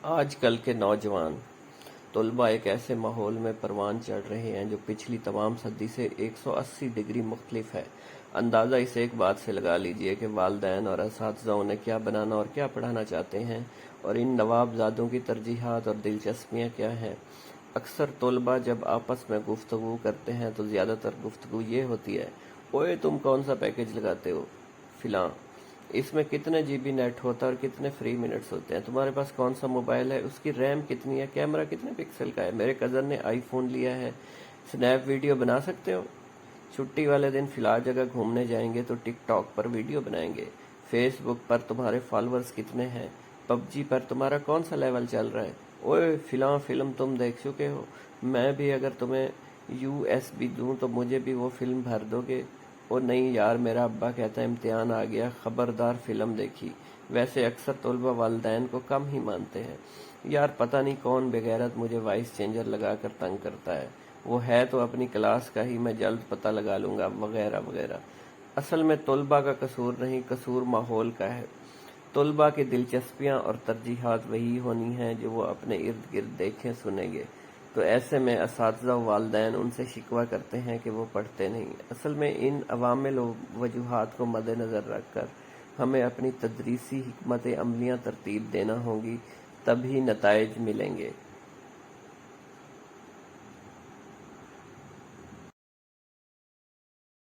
آج کل کے نوجوان طلباء ایک ایسے ماحول میں پروان چڑھ رہے ہیں جو پچھلی تمام صدی سے 180 ڈگری مختلف ہے۔ اندازہ اس ایک بات سے لگا لیجئے کہ والدین اور اساتذہ انہیں کیا بنانا اور کیا پڑھانا چاہتے ہیں، اور ان نوابزادوں کی ترجیحات اور دلچسپیاں کیا ہیں۔ اکثر طلباء جب آپس میں گفتگو کرتے ہیں تو زیادہ تر گفتگو یہ ہوتی ہے، اوئے تم کون سا پیکج لگاتے ہو؟ فلاں۔ اس میں کتنے جی بی نیٹ ہوتا ہے اور کتنے فری منٹس ہوتے ہیں؟ تمہارے پاس کون سا موبائل ہے؟ اس کی ریم کتنی ہے؟ کیمرہ کتنے پکسل کا ہے؟ میرے کزن نے آئی فون لیا ہے۔ سنیپ ویڈیو بنا سکتے ہو؟ چھٹی والے دن فلاں جگہ گھومنے جائیں گے تو ٹک ٹاک پر ویڈیو بنائیں گے۔ فیس بک پر تمہارے فالورز کتنے ہیں؟ پب جی پر تمہارا کون سا لیول چل رہا ہے؟ اوئے فلاں فلم تم دیکھ چکے ہو؟ میں بھی اگر تمہیں USB دوں تو مجھے بھی وہ فلم بھر دو گے؟ او نہیں یار، میرا ابا کہتا ہے امتحان آ گیا، خبردار فلم دیکھی۔ ویسے اکثر طلباء والدین کو کم ہی مانتے ہیں۔ یار پتہ نہیں کون بغیرت مجھے وائس چینجر لگا کر تنگ کرتا ہے، وہ ہے تو اپنی کلاس کا ہی، میں جلد پتہ لگا لوں گا، وغیرہ وغیرہ۔ اصل میں طلباء کا قصور نہیں، قصور ماحول کا ہے۔ طلباء کی دلچسپیاں اور ترجیحات وہی ہونی ہیں جو وہ اپنے ارد گرد دیکھیں سنیں گے، تو ایسے میں اساتذہ و والدین ان سے شکوہ کرتے ہیں کہ وہ پڑھتے نہیں۔ اصل میں ان عوامل و وجوہات کو مد نظر رکھ کر ہمیں اپنی تدریسی حکمت عملیاں ترتیب دینا ہوں گی، تبھی نتائج ملیں گے۔